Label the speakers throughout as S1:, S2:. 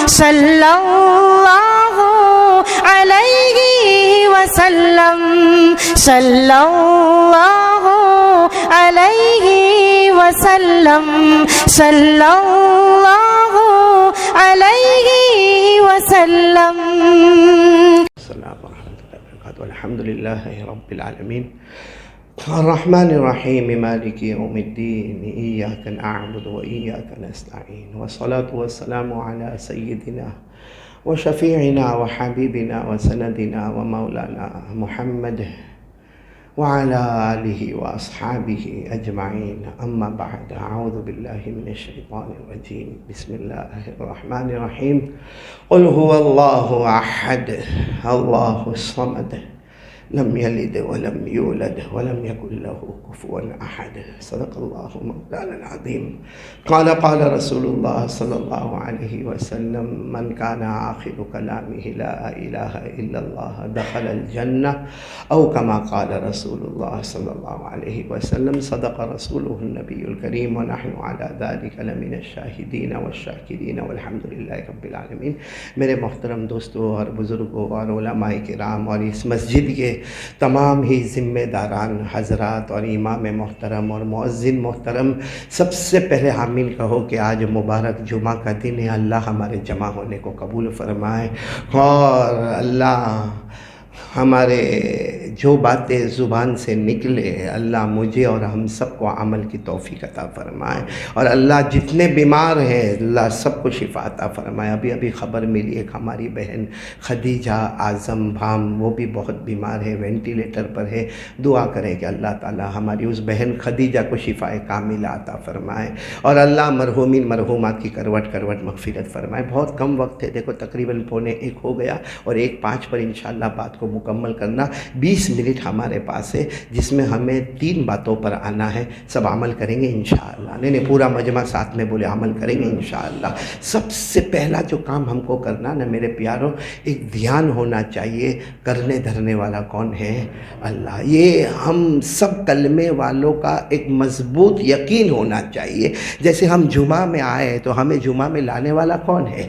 S1: صلی اللہ علیہ وسلم صلی اللہ علیہ وسلم صلی اللہ علیہ وسلم.
S2: السلام ورحمۃ اللہ وبرکاتہ. الحمد للہ رب العالمین الرحمن الرحیم مالک یوم الدین ایاک نعبد و ایاک نستعین والصلاة والسلام علی سیدنا وشفیعنا وحبیبنا وسندنا ومولانا محمد وعلى آلہ واصحابہ اجمعین. اما بعد اعوذ باللہ من الشیطان الرجیم. بسم اللہ الرحمن الرحیم. قل هو اللہ احد اللہ الصمد لم یلد ولم یولد ولم یکن له کفوا احد. صدق اللہ مولانا العظیم. قال رسول اللہ صلی اللہ علیہ وسلم من کان آخر کلامہ لا الہ الا اللہ دخل الجنہ او کما قال رسول اللہ صلی اللہ علیہ وسلم. صدق رسولہ النبی الکریم ونحن علی ذلک لمن الشاہدین والشاکرین والحمد للہ رب العالمین. میرے محترم دوستوں اور بزرگوں اور علماء کرام اور اس مسجد کے تمام ہی ذمہ داران حضرات اور امام محترم اور مؤذن محترم، سب سے پہلے آمین کہو کہ آج مبارک جمعہ کا دن ہے. اللہ ہمارے جمع ہونے کو قبول فرمائے اور اللہ ہمارے جو باتیں زبان سے نکلے اللہ مجھے اور ہم سب کو عمل کی توفیق عطا فرمائے. اور اللہ جتنے بیمار ہیں اللہ سب کو شفا عطا فرمائے. ابھی خبر ملی ایک ہماری بہن خدیجہ اعظم بھام، وہ بھی بہت بیمار ہے، وینٹیلیٹر پر ہے. دعا کریں کہ اللہ تعالی ہماری اس بہن خدیجہ کو شفا کاملہ عطا فرمائے اور اللہ مرحومین مرحومات کی کروٹ کروٹ مغفرت فرمائے. بہت کم وقت ہے، دیکھو تقریباً 1:45 ہو گیا اور 1:05 پر انشاءاللہ بات کو مکمل کرنا. 20 منٹ ہمارے پاس ہے جس میں ہمیں 3 باتوں پر آنا ہے. سب عمل کریں گے انشاءاللہ. نہیں پورا مجمع ساتھ میں بولے عمل کریں گے انشاءاللہ. سب سے پہلا جو کام ہم کو کرنا نا میرے پیاروں، ایک دھیان ہونا چاہیے. کرنے دھرنے والا کون ہے؟ اللہ. یہ ہم سب کلمے والوں کا ایک مضبوط یقین ہونا چاہیے. جیسے ہم جمعہ میں آئے تو ہمیں جمعہ میں لانے والا کون ہے؟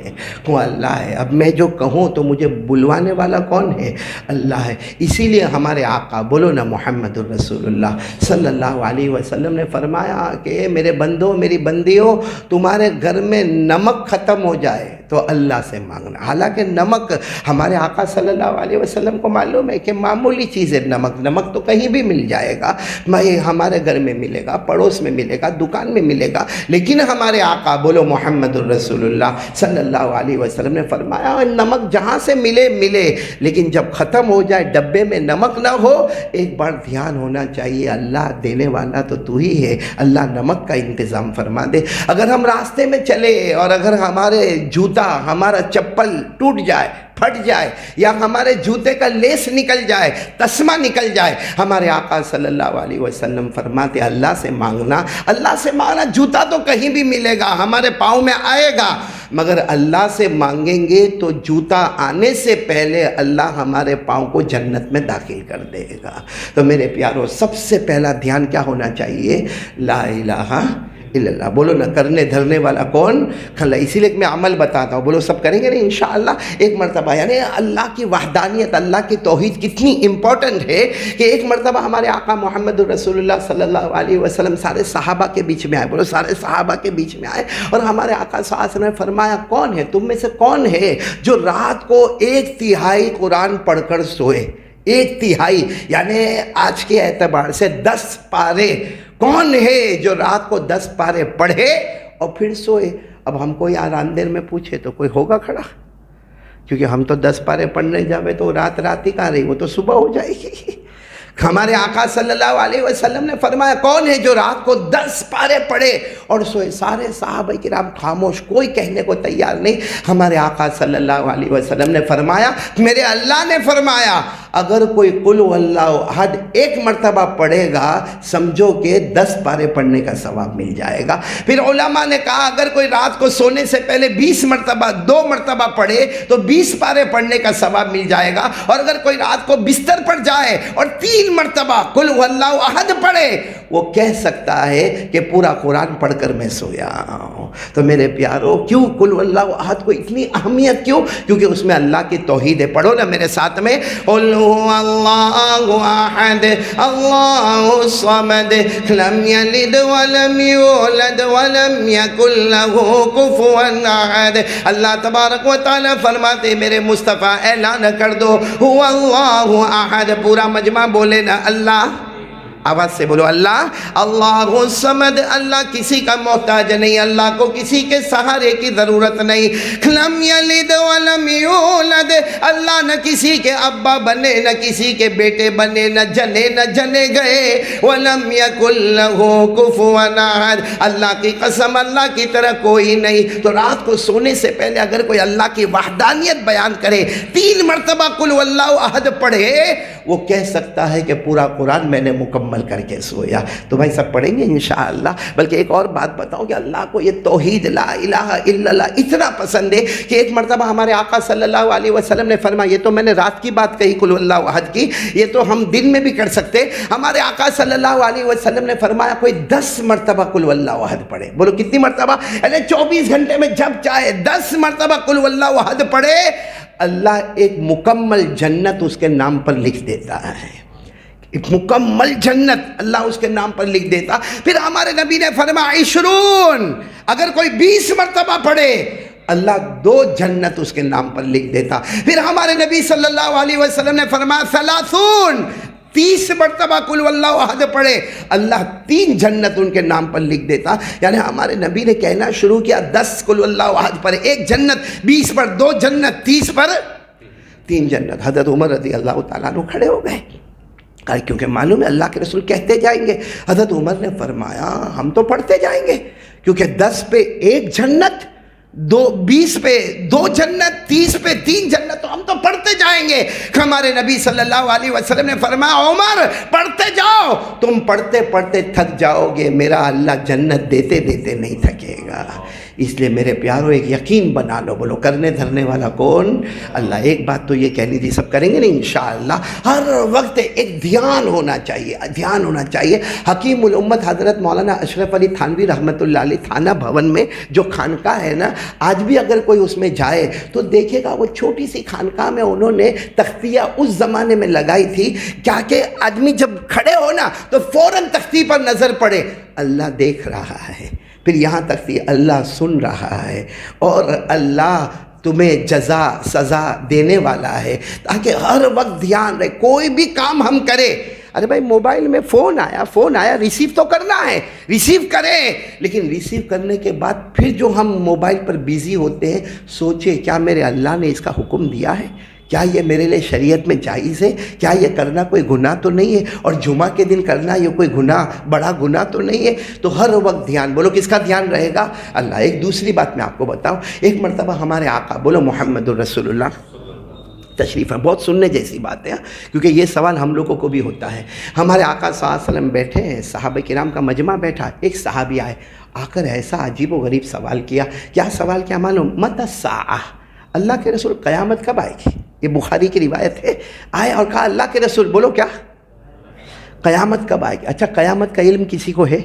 S2: وہ اللہ ہے. اب میں جو کہوں تو مجھے بلوانے والا کون ہے؟ اللہ ہے. اسی لیے ہمارے آقا بولو نا محمد الرسول اللہ صلی اللہ علیہ وسلم نے فرمایا کہ میرے بندوں میری بندیوں، تمہارے گھر میں نمک ختم ہو جائے تو اللہ سے مانگنا. حالانکہ نمک ہمارے آقا صلی اللہ علیہ وسلم کو معلوم ہے کہ معمولی چیز ہے. نمک تو کہیں بھی مل جائے گا، ہمارے گھر میں ملے گا، پڑوس میں ملے گا، دکان میں ملے گا. لیکن ہمارے آقا بولو محمد الرسول اللہ صلی اللہ علیہ وسلم نے فرمایا نمک جہاں سے ملے لیکن جب ختم ہو جائے، ڈبے میں نمک نہ ہو، ایک بار دھیان ہونا چاہیے اللہ دینے والا تو ہی ہے. اللہ نمک کا انتظام فرما دے. اگر ہم راستے میں چلے اور اگر ہمارے جوتا ہمارا چپل ٹوٹ جائے، پھٹ جائے، یا ہمارے جوتے کا لیس نکل جائے، تسمہ نکل جائے، ہمارے آقا صلی اللہ علیہ وسلم فرماتے اللہ سے مانگنا. اللہ سے مانگنا. جوتا تو کہیں بھی ملے گا، ہمارے پاؤں میں آئے گا، مگر اللہ سے مانگیں گے تو جوتا آنے سے پہلے اللہ ہمارے پاؤں کو جنت میں داخل کر دے گا. تو میرے پیاروں سب سے پہلا دھیان کیا ہونا چاہیے؟ لا الہ الا اللہ. بولو نا کرنے دھرنے والا کون؟ اللہ. اسی لیے میں عمل بتاتا ہوں. بولو سب کریں گے نا انشاءاللہ. ایک مرتبہ یعنی اللہ کی وحدانیت، اللہ کی توحید کتنی امپورٹنٹ ہے کہ ایک مرتبہ ہمارے آقا محمد رسول اللہ صلی اللہ علیہ وسلم سارے صحابہ کے بیچ میں آئے. بولو سارے صحابہ کے بیچ میں آئے اور ہمارے آقا صلی اللہ علیہ وسلم نے فرمایا کون ہے تم میں سے، کون ہے جو رات کو 1/3 قرآن پڑھ کر سوئے؟ 1/3 یعنی آج کے اعتبار سے 10 پارے. کون ہے جو رات کو 10 پارے پڑھے اور پھر سوئے؟ اب ہم کو یار اندھیر میں پوچھے تو کوئی ہوگا کھڑا؟ کیونکہ ہم تو 10 پارے پڑھنے جاوے تو رات ہی کہاں رہی، وہ تو صبح ہو جائے گی. ہمارے آقا صلی اللہ علیہ وسلم نے فرمایا کون ہے جو رات کو 10 پارے پڑھے اور سوئے؟ سارے صحابہ کرام خاموش، کوئی کہنے کو تیار نہیں. ہمارے آقا صلی اللہ علیہ وسلم نے فرمایا، میرے اللہ نے فرمایا اگر کوئی قل واللہ احد 1 مرتبہ پڑھے گا سمجھو کہ 10 پارے پڑھنے کا ثواب مل جائے گا. پھر علماء نے کہا اگر کوئی رات کو سونے سے پہلے 20 مرتبہ 2 مرتبہ پڑھے تو 20 پارے پڑھنے کا ثواب مل جائے گا. اور اگر کوئی رات کو بستر پر جائے اور 3 مرتبہ قل واللہ احد پڑھے وہ کہہ سکتا ہے کہ پورا قرآن پڑھ کر میں سویا ہوں۔ تو میرے پیارو، کیوں قل واللہ احد کو اتنی اہمیت کیوں؟ کیونکہ اس میں اللہ کی توحید ہے۔ پڑھو نا میرے ساتھ میں، قل هو اللہ احد اللہ الصمد لم یلد ولم یولد ولم یکن لہ کفوا احد۔ اللہ تبارک و تعالیٰ فرماتے میرے مصطفیٰ اعلان کر دو، هو اللہ احد، پورا مجمع بولے نا اللہ، آواز سے بولو اللہ، اللہ الصمد، اللہ کسی کا محتاج نہیں، اللہ کو کسی کے سہارے کی ضرورت نہیں، لم یلد ولم یولد، اللہ نہ کسی کے ابا بنے نہ کسی کے بیٹے بنے، نہ جنے گئے، ولم یکن لہ کفوا احد، اللہ کی قسم اللہ کی طرح کوئی نہیں۔ تو رات کو سونے سے پہلے اگر کوئی اللہ کی وحدانیت بیان کرے، 3 مرتبہ قل واللہ احد پڑھے، وہ کہہ سکتا ہے کہ پورا قرآن میں نے مکمل کر کے سویا۔ تو بھائی سب پڑھیں گے انشاءاللہ۔ بلکہ ایک اور بات بتاؤں کہ اللہ کو یہ توحید لا الہ الا اللہ اتنا پسند ہے کہ ایک مرتبہ ہمارے آقا صلی اللہ علیہ وسلم نے فرمایا، یہ تو میں نے رات کی بات کہی قل اللہ احد کی، یہ تو ہم دن میں بھی کر سکتے۔ ہمارے آقا صلی اللہ علیہ وسلم نے فرمایا کوئی 10 مرتبہ قل اللہ احد پڑھے، بولو کتنی مرتبہ؟ یعنی 24 گھنٹے میں جب چاہے 10 مرتبہ قل اللہ احد پڑھے، اللہ ایک مکمل جنت اس کے نام پر لکھ دیتا ہے، ایک مکمل جنت اللہ اس کے نام پر لکھ دیتا۔ پھر ہمارے نبی نے فرمایا 20، اگر کوئی 20 مرتبہ پڑھے اللہ 2 جنت اس کے نام پر لکھ دیتا۔ پھر ہمارے نبی صلی اللہ علیہ وسلم نے فرمایا 30 مرتبہ قل واللہ احد پڑھے اللہ 3 جنت ان کے نام پر لکھ دیتا۔ یعنی ہمارے نبی نے کہنا شروع کیا 10 قل واللہ احد پر 1 جنت، 20 پر 2 جنت، 30 پر 3 جنت۔ حضرت عمر رضی اللہ تعالیٰ عنہ کھڑے ہو گئے، کیونکہ معلوم ہے اللہ کے رسول کہتے جائیں گے۔ حضرت عمر نے فرمایا ہم تو پڑھتے جائیں گے، کیونکہ 10 پہ 1 جنت، 20 پہ 2 جنت، 30 پہ 3 جنت، تو ہم تو پڑھتے جائیں گے۔ ہمارے نبی صلی اللہ علیہ وسلم نے فرمایا عمر پڑھتے جاؤ، تم پڑھتے پڑھتے تھک جاؤ گے، میرا اللہ جنت دیتے دیتے نہیں تھکے گا۔ اس لیے میرے پیارو ایک یقین بنا لو، بولو کرنے دھرنے والا کون؟ اللہ۔ ایک بات تو یہ کہنی تھی، سب کریں گے نا انشاءاللہ۔ ہر وقت ایک دھیان ہونا چاہیے، دھیان ہونا چاہیے۔ حکیم الامت حضرت مولانا اشرف علی تھانوی رحمۃ اللہ علیہ تھانہ بھون میں جو خانقاہ ہے نا، آج بھی اگر کوئی اس میں جائے تو دیکھے گا وہ چھوٹی سی خانقاہ میں انہوں نے تختیہ اس زمانے میں لگائی تھی کیا کہ آدمی جب کھڑے ہو نا تو فوراً تختی پر نظر پڑے، اللہ دیکھ رہا ہے، پھر یہاں تک کہ اللہ سن رہا ہے اور اللہ تمہیں جزا سزا دینے والا ہے، تاکہ ہر وقت دھیان رہے۔ کوئی بھی کام ہم کرے، ارے بھائی موبائل میں فون آیا ریسیو تو کرنا ہے، ریسیو کریں، لیکن ریسیو کرنے کے بعد پھر جو ہم موبائل پر بیزی ہوتے ہیں، سوچے کیا میرے اللہ نے اس کا حکم دیا ہے؟ کیا یہ میرے لیے شریعت میں جائز ہے؟ کیا یہ کرنا کوئی گناہ تو نہیں ہے؟ اور جمعہ کے دن کرنا یہ کوئی بڑا گناہ تو نہیں ہے؟ تو ہر وقت دھیان، بولو کس کا دھیان رہے گا؟ اللہ۔ ایک دوسری بات میں آپ کو بتاؤں، ایک مرتبہ ہمارے آقا، بولو محمد الرسول اللہ، تشریف ہے، بہت سننے جیسی بات ہے، کیونکہ یہ سوال ہم لوگوں کو بھی ہوتا ہے۔ ہمارے آقا صلی اللہ علیہ وسلم بیٹھے ہیں، صحابہ کرام کا مجمع بیٹھا، ایک صحابی آئے، آ کر ایسا عجیب و غریب سوال کیا۔ کیا سوال کیا معلوم؟ متی الساعہ، اللہ کے رسول قیامت کب آئے گی؟ یہ بخاری کی روایت ہے۔ آئے اور کہا اللہ کے رسول بولو کیا قیامت کب آئے گی؟ اچھا قیامت کا علم کسی کو ہے؟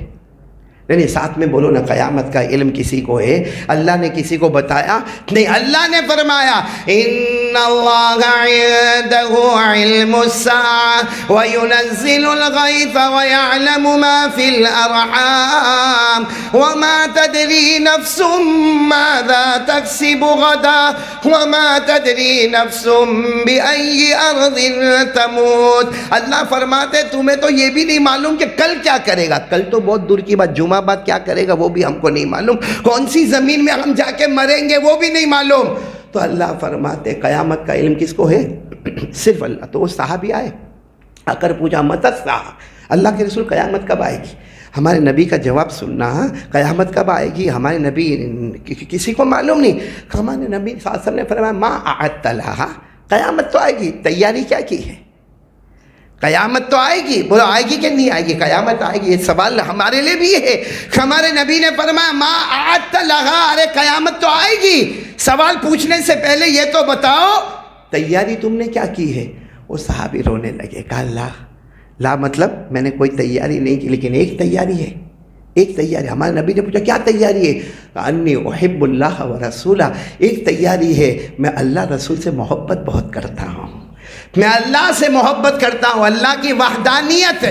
S2: نہیں، ساتھ میں بولو نا، قیامت کا علم کسی کو ہے؟ اللہ نے کسی کو بتایا نہیں، اللہ نے فرمایا ان اللہ عنده علم الساعة وينزل الغيث ويعلم ما في الارحام وما تدري نفس ماذا تكسب غدا وما تدري نفس بأي ارض تموت۔ اللہ فرماتے تمہیں تو یہ بھی نہیں معلوم کہ کل کیا کرے گا، کل تو بہت دور کی بات، جمعہ بعد کیا کرے گا وہ بھی ہم کو نہیں معلوم، کون سی زمین میں ہم جا کے مریں گے وہ بھی نہیں معلوم۔ تو اللہ فرماتے قیامت کا علم کس کو ہے؟ صرف اللہ۔ تو وہ صحابی آئے، آ کر پوچھا متی الساعہ، اللہ کے رسول قیامت کب آئے گی؟ ہمارے نبی کا جواب سننا، قیامت کب آئے گی ہمارے نبی کسی کو معلوم نہیں۔ ہمارے نبی صلی اللہ علیہ وسلم نے فرمایا ما اعدت لها، قیامت تو آئے گی، تیاری کیا کی ہے؟ قیامت تو آئے گی، بولو آئے گی کہ نہیں آئے گی؟ قیامت آئے گی۔ یہ سوال ہمارے لیے بھی ہے۔ ہمارے نبی نے فرمایا ما اعدت لها، ارے قیامت تو آئے گی، سوال پوچھنے سے پہلے یہ تو بتاؤ تیاری تم نے کیا کی ہے؟ وہ صحابی رونے لگے، کہا اللہ لا مطلب میں نے کوئی تیاری نہیں کی، لیکن ایک تیاری ہے، ایک تیاری. ہمارے نبی نے پوچھا کیا تیاری ہے؟ انی احب اللہ و رسولہ. ایک تیاری ہے، میں اللہ رسول سے محبت بہت کرتا ہوں، میں اللہ سے محبت کرتا ہوں، اللہ کی وحدانیت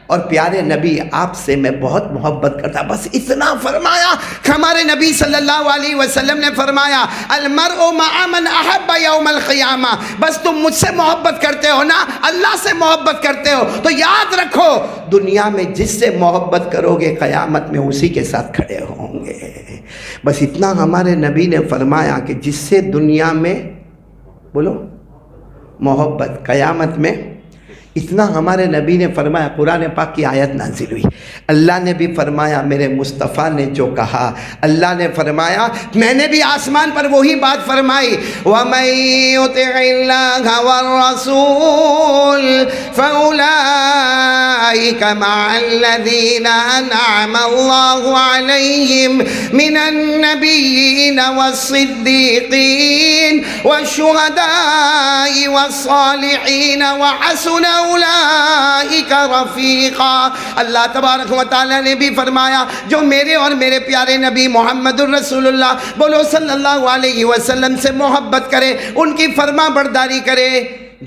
S2: اور پیارے نبی آپ سے میں بہت محبت کرتا. بس اتنا فرمایا کہ ہمارے نبی صلی اللہ علیہ وسلم نے فرمایا المرء مع من احب یوم القیامہ. بس تم مجھ سے محبت کرتے ہو نا، اللہ سے محبت کرتے ہو تو یاد رکھو دنیا میں جس سے محبت کرو گے قیامت میں اسی کے ساتھ کھڑے ہوں گے. بس اتنا ہمارے نبی نے فرمایا کہ جس سے دنیا میں بولو محبت، قیامت میں اتنا ہمارے نبی نے فرمایا. قرآن پاک کی آیت نازل ہوئی، اللہ نے بھی فرمایا، میرے مصطفیٰ نے جو کہا اللہ نے فرمایا، میں نے بھی آسمان پر وہی بات فرمائی. وَمَن يُطِعِ اللَّهَ وَالرَّسُولَ فَأُولَٰئِكَ مَعَ الَّذِينَ أَنْعَمَ اللَّهُ عَلَيْهِمْ مِنَ النَّبِيِّينَ وَالصِّدِّيقِينَ وَالشُّهَدَاءِ وَالصَّالِحِينَ وَحَسُنَ اولئک رفیقا. اللہ تبارک و تعالی نے بھی فرمایا جو میرے اور میرے پیارے نبی محمد الرسول اللہ بولو صلی اللہ علیہ وسلم سے محبت کرے، ان کی فرما برداری کرے،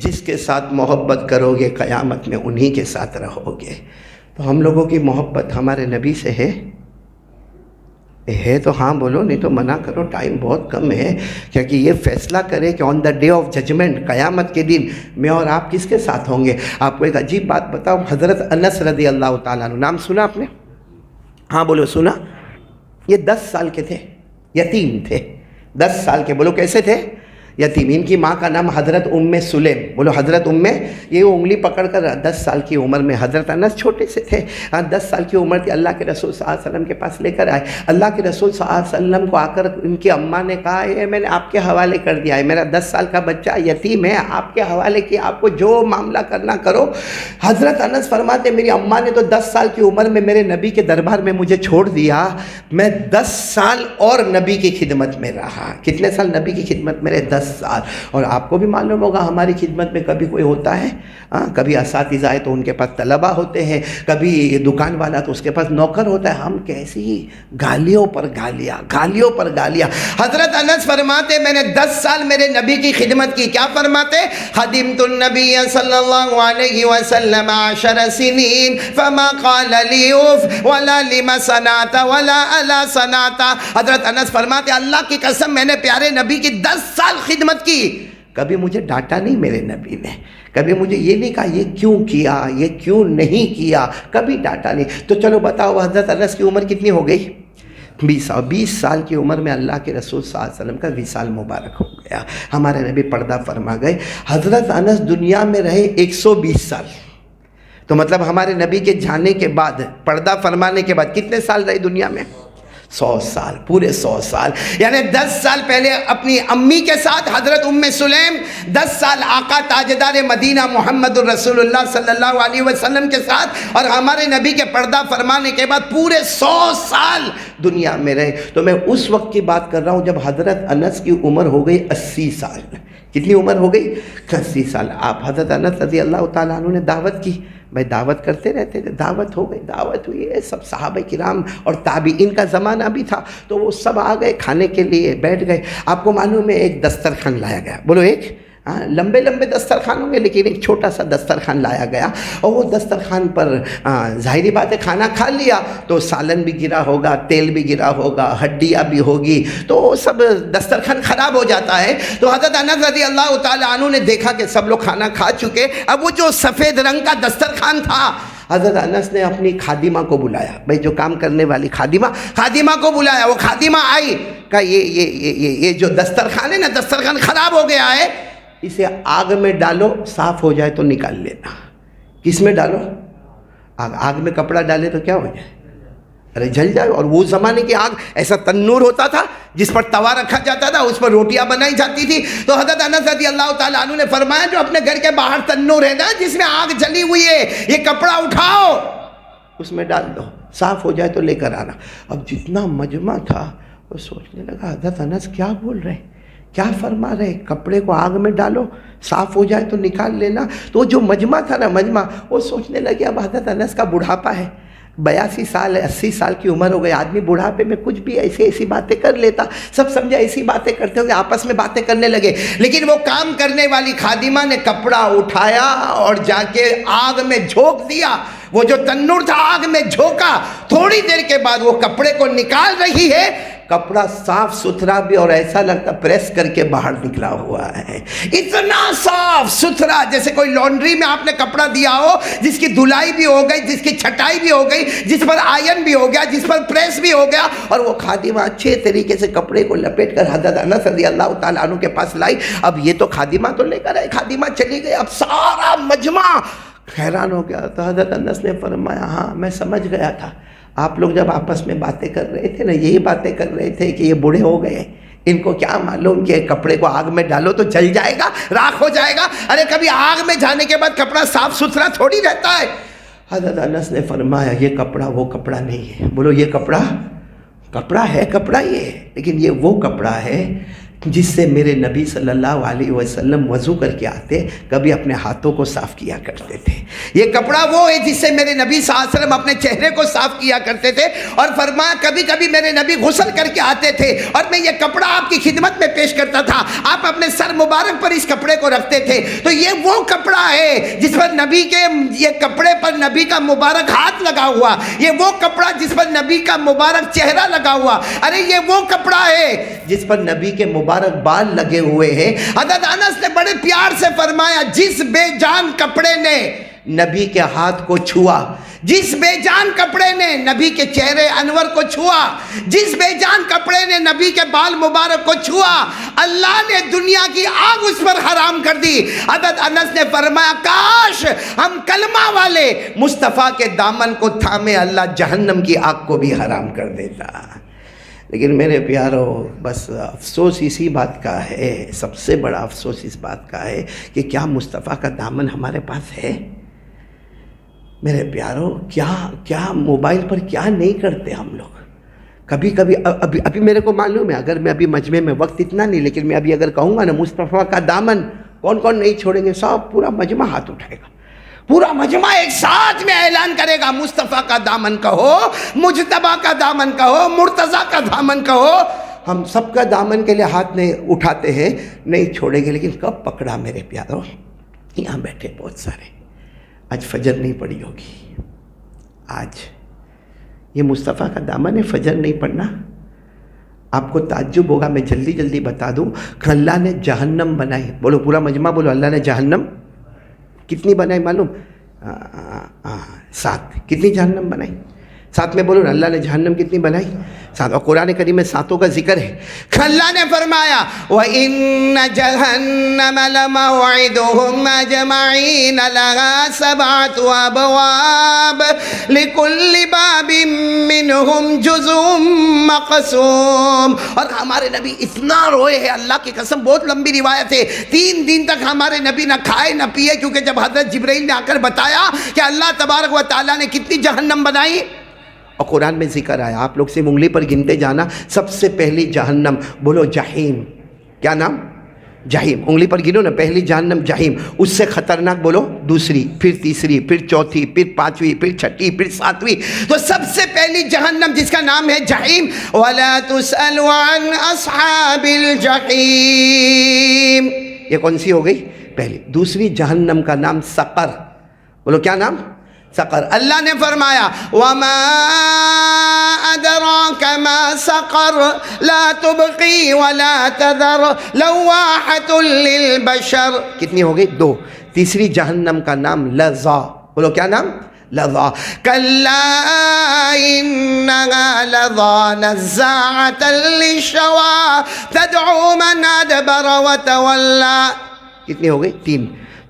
S2: جس کے ساتھ محبت کرو گے قیامت میں انہی کے ساتھ رہو گے. تو ہم لوگوں کی محبت ہمارے نبی سے ہے تو ہاں بولو، نہیں تو منع کرو، ٹائم بہت کم ہے. کیونکہ یہ فیصلہ کرے کہ آن دا ڈے آف ججمنٹ، قیامت کے دن میں اور آپ کس کے ساتھ ہوں گے. آپ کو ایک عجیب بات بتاؤں، حضرت انس رضی اللہ تعالیٰ عنہ، نام سنا آپ نے؟ ہاں بولو سنا. یہ 10 سال کے تھے، یتیم تھے، 10 سال کے. بولو کیسے تھے؟ یتیم. ان کی ماں کا نام حضرت سلیم. بولو حضرت یہ انگلی پکڑ کر 10 سال کی عمر میں، حضرت انس چھوٹے سے تھے، 10 سال کی عمر تھی، اللہ کے رسول صلی اللہ علیہ وسلم کے پاس لے کر آئے. اللہ کے رسول صلی اللہ علیہ وسلم کو آ کر ان کی اماں نے کہا یہ میں نے آپ کے حوالے کر دیا ہے، میرا 10 سال کا بچہ یتیم ہے، آپ کے حوالے کیا، آپ کو جو معاملہ کرنا کرو. حضرت انس فرماتے میری اماں نے تو 10 سال کی عمر میں میرے نبی کے دربار میں مجھے چھوڑ دیا، میں 10 سال اور نبی کی خدمت میں رہا. کتنے سال نبی کی خدمت میں رہے؟ 10 سال. اور آپ کو بھی معلوم ہوگا ہماری خدمت میں کبھی کوئی ہوتا ہے، کبھی اساتذہ ہے تو ان کے پاس طلبہ ہوتے ہیں، کبھی دکان والا تو اس کے پاس نوکر ہوتا ہے. ہم کیسی گالیوں پر گالیاں، گالیوں پر گالیاں. حضرت انس فرماتے میں نے 10 سال میرے نبی کی خدمت کی. کیا فرماتے؟ خدمت النبی صلی اللہ علیہ وسلم 10 سنین فما قال لی اف ولا لما صنعت ولا الا صنعت. حضرت انس فرماتے اللہ کی قسم میں نے پیارے نبی کی 10 سال خدمت کی، کبھی مجھے ڈانٹا نہیں میرے نبی نے، کبھی مجھے یہ نہیں کہا یہ کیوں کیا، یہ کیوں نہیں کیا، کبھی ڈانٹا نہیں. تو چلو بتاؤ حضرت انس کی عمر کتنی ہو گئی؟ 20 سال کی عمر میں اللہ کے رسول صلی اللہ علیہ وسلم کا وصال مبارک ہو گیا. ہمارے نبی پردہ فرما گئے. حضرت انس دنیا میں رہے 120 سال. تو مطلب ہمارے نبی کے جانے کے بعد، پردہ فرمانے کے بعد کتنے سال رہے دنیا میں؟ 100 سال، پورے 100 سال. یعنی 10 سال پہلے اپنی امی کے ساتھ حضرت سلیم، 10 سال آقا تاجدار مدینہ محمد الرسول اللہ صلی اللہ علیہ وسلم کے ساتھ، اور ہمارے نبی کے پردہ فرمانے کے بعد پورے 100 سال دنیا میں رہے. تو میں اس وقت کی بات کر رہا ہوں جب حضرت انس کی عمر ہو گئی 80 سال. کتنی عمر ہو گئی؟ 80 سال. آپ حضرت انس رضی اللہ تعالیٰ عنہ نے دعوت کی. بھائی دعوت کرتے رہتے تھے، دعوت ہو گئی، دعوت ہوئی ہے. سب صحابہ کرام اور تابعین کا زمانہ بھی تھا تو وہ سب آ گئے کھانے کے لیے، بیٹھ گئے. آپ کو معلوم ہے ایک دسترخوان لایا گیا. بولو ایک لمبے لمبے دسترخوان ہوں گے لیکن ایک چھوٹا سا دسترخوان لایا گیا، اور وہ دسترخوان پر ظاہری بات ہے کھانا کھا لیا تو سالن بھی گرا ہوگا، تیل بھی گرا ہوگا، ہڈیاں بھی ہوگی، تو سب دسترخوان خراب ہو جاتا ہے. تو حضرت انس رضی اللہ تعالیٰ عنہ نے دیکھا کہ سب لوگ کھانا کھا چکے. اب وہ جو سفید رنگ کا دسترخوان تھا، حضرت انس نے اپنی خادمہ کو بلایا. بھائی جو کام کرنے والی خادمہ کو بلایا. وہ خادمہ آئی، کہا یہ جو دسترخوان ہے نا، دسترخوان خراب ہو گیا ہے، اسے آگ میں ڈالو، صاف ہو جائے تو نکال لینا. کس میں ڈالو؟ آگ میں کپڑا ڈالے تو کیا ہو جائے؟ ارے جل جائے. اور وہ زمانے کی آگ ایسا تنور ہوتا تھا جس پر توا رکھا جاتا تھا، اس پر روٹیاں بنائی جاتی تھی. تو حضرت انس رضی اللہ تعالیٰ عنہ نے فرمایا جو اپنے گھر کے باہر تنور ہے نا جس میں آگ جلی ہوئی ہے، یہ کپڑا اٹھاؤ، اس میں ڈال دو، صاف ہو جائے تو لے کر آنا. اب جتنا مجمع تھا وہ سوچنے لگا حضرت انس کیا بول رہے ہیں، کیا فرما رہے؟ کپڑے کو آگ میں ڈالو، صاف ہو جائے تو نکال لینا۔ تو جو مجمع تھا نا، مجمع، وہ سوچنے لگے اب حضرت انس کا بڑھاپا ہے، 82 سال 80 سال کی عمر ہو گئی، آدمی بڑھاپے میں کچھ بھی ایسی باتیں کر لیتا۔ سب سمجھا ایسی باتیں کرتے ہوں گے، آپس میں باتیں کرنے لگے۔ لیکن وہ کام کرنے والی خادمہ نے کپڑا اٹھایا اور جا کے آگ میں جھونک دیا۔ وہ جو تنور تھا آگ میں جھونکا، تھوڑی دیر کے بعد وہ کپڑے کو نکال رہی ہے، کپڑا صاف ستھرا بھی اور ایسا لگتا پریس کر کے باہر نکلا ہوا ہے، اتنا صاف ستھرا جیسے کوئی لانڈری میں آپ نے کپڑا دیا ہو جس کی دھلائی بھی ہو گئی، جس کی چھٹائی بھی ہو گئی، جس پر آئرن بھی ہو گیا، جس پر پریس بھی ہو گیا، اور وہ خادمہ اچھے طریقے سے کپڑے کو لپیٹ کر حضرت انس رضی اللہ تعالیٰ عنہ کے پاس لائی۔ اب یہ تو خادمہ تو لے کر آئے، خادمہ چلی گئی، اب سارا مجمع حیران ہو گیا۔ تو حضرت انس نے فرمایا ہاں میں سمجھ گیا تھا، آپ لوگ جب آپس میں باتیں کر رہے تھے نا، یہی باتیں کر رہے تھے کہ یہ بوڑھے ہو گئے، ان کو کیا معلوم کہ کپڑے کو آگ میں ڈالو تو جل جائے گا، راکھ ہو جائے گا۔ ارے کبھی آگ میں جانے کے بعد کپڑا صاف ستھرا تھوڑی رہتا ہے۔ حضرت انس نے فرمایا یہ کپڑا وہ کپڑا نہیں ہے۔ بولو یہ کپڑا ہے، کپڑا یہ ہے، لیکن یہ وہ کپڑا ہے جس سے میرے نبی صلی اللہ علیہ وسلم وضو کر کے آتے، کبھی اپنے ہاتھوں کو صاف کیا کرتے تھے۔ یہ کپڑا وہ ہے جس سے میرے نبی صلی اللہ علیہ وسلم اپنے چہرے کو صاف کیا کرتے تھے، اور فرمایا کبھی کبھی میرے نبی غسل کر کے آتے تھے اور میں یہ کپڑا آپ کی خدمت میں پیش کرتا تھا، آپ اپنے سر مبارک پر اس کپڑے کو رکھتے تھے۔ تو یہ وہ کپڑا ہے جس پر نبی کے، یہ کپڑے پر نبی کا مبارک ہاتھ لگا ہوا، یہ وہ کپڑا جس پر نبی کا مبارک چہرہ لگا ہوا، ارے یہ وہ کپڑا ہے جس پر نبی کے مبارک بال لگے ہوئے ہیں۔ حضرت انس نے بڑے پیار سے فرمایا جس بے جان کپڑے نے نبی کے ہاتھ کو چھوا، جس بے جان کپڑے نے نبی کے چہرے انور کو چھوا، جس بے جان کپڑے نے نبی کے بال مبارک کو چھوا، اللہ نے دنیا کی آگ اس پر حرام کر دی۔ حضرت انس نے فرمایا کاش ہم کلمہ والے مصطفیٰ کے دامن کو تھامے، اللہ جہنم کی آگ کو بھی حرام کر دیتا۔ لیکن میرے پیارو، بس افسوس اسی بات کا ہے، سب سے بڑا افسوس اس بات کا ہے کہ کیا مصطفیٰ کا دامن ہمارے پاس ہے؟ میرے پیارو، کیا موبائل پر کیا نہیں کرتے ہم لوگ؟ کبھی ابھی میرے کو معلوم ہے، اگر میں ابھی مجمع میں وقت اتنا نہیں، لیکن میں ابھی اگر کہوں گا نا مصطفیٰ کا دامن، کون کون نہیں چھوڑیں گے؟ سب پورا مجمع ہاتھ اٹھائے گا، پورا مجمع ایک ساتھ میں اعلان کرے گا مصطفیٰ کا دامن کہو، مجتبیٰ کا دامن کہو، مرتضیٰ کا دامن کہو۔ ہم سب کا دامن کے لیے ہاتھ نہیں اٹھاتے ہیں، نہیں چھوڑیں گے، لیکن کب پکڑا میرے پیاروں؟ یہاں بیٹھے بہت سارے، آج فجر نہیں پڑی ہوگی، آج یہ مصطفیٰ کا دامن ہے، فجر نہیں پڑھنا۔ آپ کو تعجب ہوگا، میں جلدی بتا دوں، اللہ نے جہنم بنائی، بولو پورا مجمع بولو، اللہ نے جہنم کتنی بنائی معلوم؟ 7۔ کتنی جہنم بنائی؟ 7 میں بولو نا، اللہ نے جہنم کتنی بنائی؟ 7۔ اور قرآن کریم میں 7 کا ذکر ہے۔ اللہ نے فرمایا وَإِنَّ جَهَنَّمَ لَمَوْعِدُهُمْ أَجْمَعِينَ لَهَا 7 أَبْوَابٍ لِكُلِّ بَابٍ مِّنْهُمْ جُزْءٌ مَّقْسُومٌ۔ اور ہمارے نبی اتنا روئے ہیں، اللہ کی قسم بہت لمبی روایت ہے، 3 دن تک ہمارے نبی نہ کھائے نہ پیے، کیونکہ جب حضرت جبرائیل نے آ کر بتایا کہ اللہ تبارک و تعالیٰ نے کتنی جہنم بنائی، اور قرآن میں ذکر آیا، آپ لوگ صرف انگلی پر گنتے جانا، سب سے پہلی جہنم بولو جہیم، کیا نام؟ جہیم، انگلی پر گنو نا، پہلی جہنم جہیم، اس سے خطرناک بولو دوسری، پھر تیسری، پھر چوتھی، پھر 5ویں، پھر 6ٹھی، پھر 7ویں، تو سب سے پہلی جہنم جس کا نام ہے جہیم، وَلَا تُسْأَلُ عَنْ أَصْحَابِ الْجَحِيمِ، یہ کون سی ہو گئی؟ پہلی۔ دوسری جہنم کا نام سقر، بولو کیا نام؟ سقر۔ اللہ نے فرمایا وَمَا أَدْرَاكَ مَا سَقَرُ لَا تُبْقِي وَلَا تَذَرُ لَوَّاحَةٌ لِلْبَشَرِ، کتنی ہو گئی؟ 2۔ تیسری جہنم کا نام لظا، بولو کیا نام؟ لظا۔ كَلَّا إِنَّهَا لَظَى نَزَّاعَةً لِلشَّوَىٰ تَدْعُو مَنْ أَدْبَرَ وَتَوَلَّىٰ، کتنی ہو گئی؟ 3۔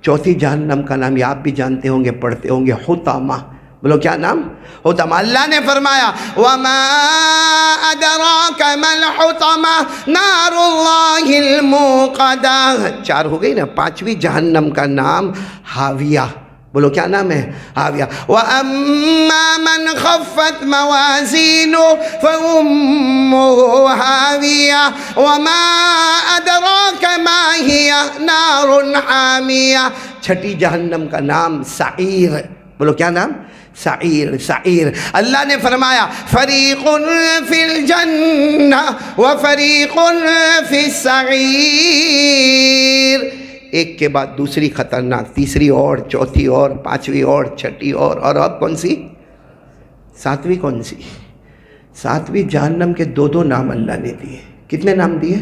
S2: چوتھی جہنم کا نام یہ آپ بھی جانتے ہوں گے، پڑھتے ہوں گے، حطامہ، بولو کیا نام؟ حطامہ۔ اللہ نے فرمایا وَمَا أَدْرَاكَ مَا الْحُطَمَةُ نَارُ اللَّهِ الْمُوقَدَةُ، 4 ہو گئی نا۔ 5ویں جہنم کا نام حاویہ، بولو کیا نام ہے؟ حاویہ. وَأَمَّا مَنْ خَفَّتْ مَوَازِينُهُ فَأُمُّهُ حَاوِيَةٌ وَمَا أَدْرَاكَ مَا هِيَ نَارٌ حَامِيَةٌ. چھٹی جہنم کا نام سعیر. بولو کیا نام؟ سعیر. سعیر. اللہ نے فرمایا فریق فی الجنہ وفریق فی السعیر. ایک کے بعد دوسری خطرناک، تیسری اور، چوتھی اور، پانچویں اور، چھٹی اور اب کون سی؟ ساتویں. کون سی؟ ساتویں جہنم کے دو نام اللہ نے دیے. کتنے نام دیے؟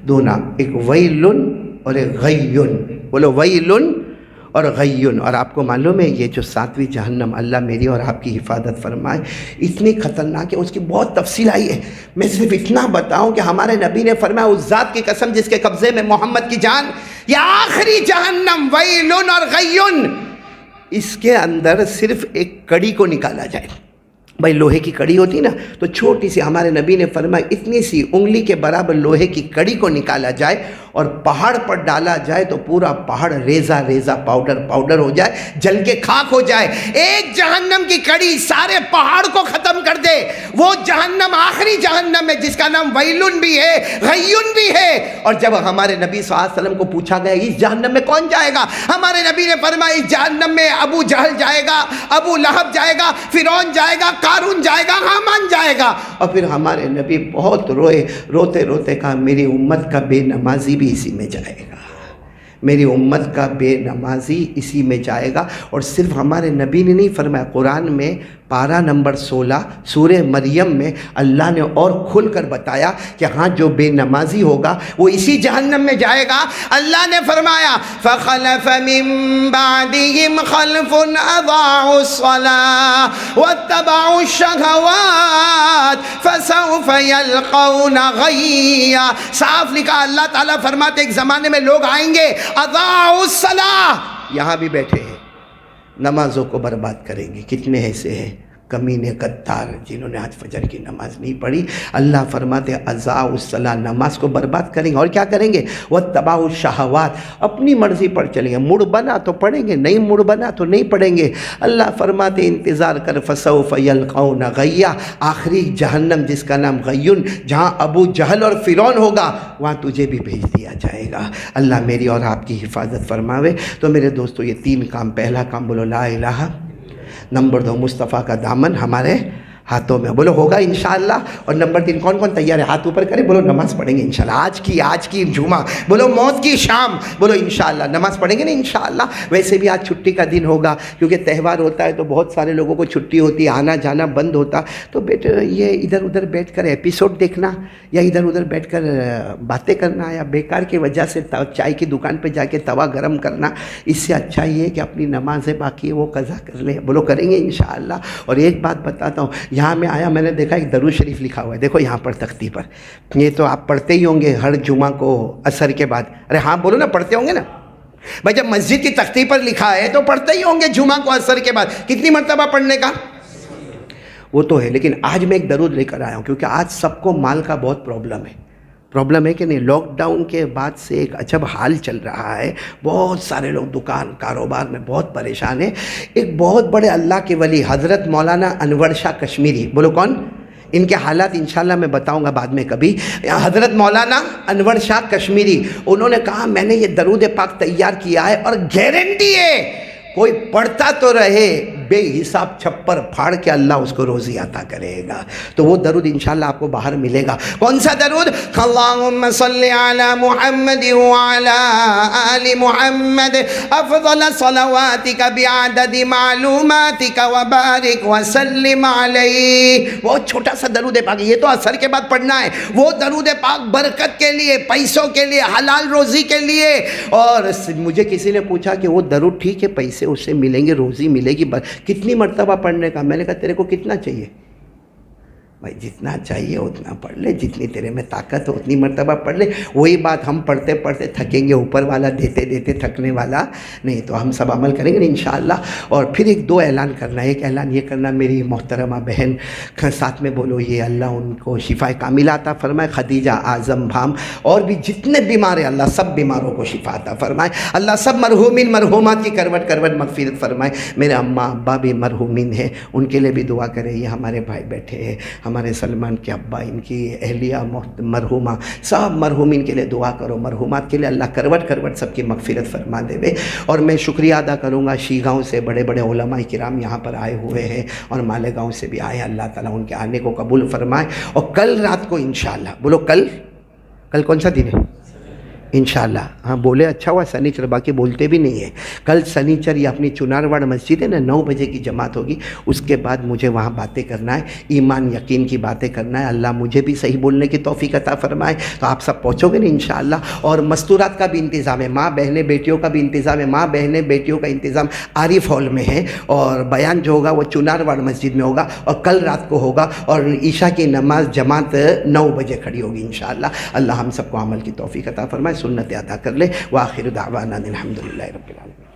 S2: 2 نام. ایک ویلن اور ایک غیون. بولو ویلن اور غیون. اور آپ کو معلوم ہے یہ جو 7ویں جہنم اللہ میری اور آپ کی حفاظت فرمائے اتنی خطرناک ہے، اس کی بہت تفصیل آئی ہے. میں صرف اتنا بتاؤں کہ ہمارے نبی نے فرمایا اس ذات کی قسم جس کے قبضے میں محمد کی جان، یہ آخری جہنم ویلن اور غیون، اس کے اندر صرف ایک کڑی کو نکالا جائے. بھائی لوہے کی کڑی ہوتی نا، تو چھوٹی سی، ہمارے نبی نے فرمایا اتنی سی انگلی کے برابر لوہے کی کڑی کو نکالا جائے اور پہاڑ پر ڈالا جائے تو پورا پہاڑ ریزہ ریزہ پاؤڈر ہو جائے، جل کے خاک ہو جائے. ایک جہنم کی کڑی سارے پہاڑ کو ختم کر دے. وہ جہنم آخری جہنم ہے جس کا نام ویلن بھی ہے، غیون بھی ہے. اور جب ہمارے نبی صلی اللہ علیہ وسلم کو پوچھا گیا اس جہنم میں کون جائے گا، ہمارے نبی نے فرمایا اس جہنم میں ابو جہل جائے گا، ابو لہب جائے گا، فرعون جائے گا، قارون جائے گا، حامان جائے گا. اور پھر ہمارے نبی بہت روئے، روتے روتے کہا میری امت کا بے نمازی بھی اسی میں جائے گا، میری امت کا بے نمازی اسی میں جائے گا. اور صرف ہمارے نبی نے نہیں فرمایا، قرآن میں پارہ نمبر 16 سورہ مریم میں اللہ نے اور کھل کر بتایا کہ ہاں جو بے نمازی ہوگا وہ اسی جہنم میں جائے گا. اللہ نے فرمایا فَخَلَفَ مِن بَعْدِهِمْ خَلْفٌ أَضَاعُوا الصَّلَاةَ وَاتَّبَعُوا الشَّهَوَاتِ فَسَوْفَ يَلْقَوْنَ غَيًّا. صاف لکھا، اللہ تعالیٰ فرماتے ایک زمانے میں لوگ آئیں گے اضاعوا الصلاۃ، یہاں بھی بیٹھے ہیں، نمازوں کو برباد کریں گے. کتنے ایسے ہیں کمینے قدار جنہوں نے آج فجر کی نماز نہیں پڑھی. اللہ فرماتے اضاعوا الصلاۃ، نماز کو برباد کریں گے. اور کیا کریں گے؟ واتبعوا الشہوات، اپنی مرضی پر چلیں گے. موڈ بنا تو پڑھیں گے، نہیں موڈ بنا تو نہیں پڑھیں گے. اللہ فرماتے انتظار کر فسوف یلقون غیا، آخری جہنم جس کا نام غیون، جہاں ابو جہل اور فرعون ہوگا وہاں تجھے بھی بھیج دیا جائے گا. اللہ میری اور آپ کی حفاظت فرماوے. تو میرے دوستو یہ 3 کام، پہلا کام بولو لا الہ، نمبر 2 مصطفیٰ کا دامن ہمارے ہاتھوں میں، بولو ہوگا انشاءاللہ. اور نمبر 3 کون کون تیار ہے؟ ہاتھ اوپر کریں، بولو نماز پڑھیں گے انشاءاللہ. آج کی جمعہ، بولو موت کی شام، بولو انشاءاللہ نماز پڑھیں گے نا انشاءاللہ. ویسے بھی آج چھٹی کا دن ہوگا کیونکہ تہوار ہوتا ہے تو بہت سارے لوگوں کو چھٹی ہوتی ہے، آنا جانا بند ہوتا. تو بیٹے یہ ادھر ادھر بیٹھ کر ایپیسوڈ دیکھنا یا ادھر ادھر بیٹھ کر باتیں کرنا یا بیکار کی وجہ سے چائے کی دکان پہ جا کے توا گرم کرنا، اس سے اچھا یہ ہے کہ اپنی نمازیں باقی ہے وہ قضا کر لیں. بولو کریں گے انشاءاللہ. اور ایک بات بتاتا ہوں، یہاں میں آیا میں نے دیکھا ایک درود شریف لکھا ہوا ہے، دیکھو یہاں پر تختی پر. یہ تو آپ پڑھتے ہی ہوں گے ہر جمعہ کو عصر کے بعد. ارے ہاں بولو نا، پڑھتے ہوں گے نا بھائی. جب مسجد کی تختی پر لکھا ہے تو پڑھتے ہی ہوں گے جمعہ کو عصر کے بعد. کتنی مرتبہ پڑھنے کا وہ تو ہے، لیکن آج میں ایک درود لے کر آیا ہوں کیونکہ آج سب کو مال کا بہت پرابلم ہے کہ نہیں. لاک ڈاؤن کے بعد سے ایک عجب حال چل رہا ہے، بہت سارے لوگ دکان کاروبار میں بہت پریشان ہیں. ایک بہت بڑے اللہ کے ولی حضرت مولانا انور شاہ کشمیری، بولو کون؟ ان کے حالات انشاءاللہ میں بتاؤں گا بعد میں کبھی. حضرت مولانا انور شاہ کشمیری، انہوں نے کہا میں نے یہ درود پاک تیار کیا ہے اور گارنٹی ہے کوئی پڑھتا تو رہے، بے حساب چھپر پھاڑ کے اللہ اس کو روزی عطا کرے گا. تو وہ درود انشاءاللہ آپ کو باہر ملے گا. کون سا درود؟ اللہم صلی علی محمد وعلی آل محمد افضل صلواتک بعدد معلوماتک وبارک وسلم علیہ. بہت چھوٹا سا درود پاک، یہ تو عصر کے بعد پڑھنا ہے. وہ درود پاک برکت کے لیے، پیسوں کے لیے، حلال روزی کے لیے. اور مجھے کسی نے پوچھا کہ وہ درود ٹھیک ہے پیسے اس سے ملیں گے، روزی ملے گی، کتنی مرتبہ پڑھنے کا؟ میں نے کہا تیرے کو کتنا چاہیے؟ بھائی جتنا چاہیے اتنا پڑھ لے، جتنی تیرے میں طاقت ہو اتنی مرتبہ پڑھ لے۔ وہی بات ہم پڑھتے پڑھتے تھکیں گے، اوپر والا دیتے دیتے تھکنے والا نہیں، تو ہم سب عمل کریں گے انشاءاللہ۔ اور پھر ایک دو اعلان کرنا ہے، ایک اعلان یہ کرنا، میری محترمہ بہن ساتھ میں بولو، یہ اللہ ان کو شفا کاملہ عطا فرمائے، خدیجہ اعظم بھام، اور بھی جتنے بیمار ہیں اللہ سب بیماروں کو شفا عطا فرمائے، اللہ سب مرحومین مرحومات کی کروٹ کروٹ مغفرت فرمائے۔ میرے اماں ابا بھی مرحومین ہیں، ان کے لیے بھی دعا کریں۔ یہ ہمارے بھائی بیٹھے ہیں، ہمارے سلمان کے ابا، ان کی اہلیہ مرحومہ، سب مرحومین کے لیے دعا کرو، مرحومات کے لیے اللہ کروٹ کروٹ سب کی مغفرت فرما دے۔ اور میں شکریہ ادا کروں گا، شیگاؤں سے بڑے بڑے علماء کرام یہاں پر آئے ہوئے ہیں، اور مالیگاؤں سے بھی آئے، اللہ تعالیٰ ان کے آنے کو قبول فرمائے۔ اور کل رات کو انشاءاللہ، بولو کل کون سا دن ہے؟ انشاءاللہ، ہاں بولے اچھا ہوا، سنیچر، باقی بولتے بھی نہیں ہیں۔ کل سنیچر یہ اپنی چنارواڑ مسجد ہے نا، 9 بجے کی جماعت ہوگی، اس کے بعد مجھے وہاں باتیں کرنا ہے، ایمان یقین کی باتیں کرنا ہے، اللہ مجھے بھی صحیح بولنے کی توفیق عطا فرمائے۔ تو آپ سب پہنچو گے نا انشاءاللہ۔ اور مستورات کا بھی انتظام ہے، ماں بہنیں بیٹیوں کا بھی انتظام ہے، ماں بہنیں بیٹیوں کا انتظام عارف ہال میں ہے، اور بیان جو ہوگا وہ چنارواڑ مسجد میں ہوگا، اور کل رات کو ہوگا، اور عشاء کی نماز جماعت 9 بجے کھڑی ہوگی انشاءاللہ۔ اللہ ہم سب کو عمل کی توفیق عطا فرمائے، سنت ادا کر لے۔ وآخر دعوانا الحمدللہ رب العالمین۔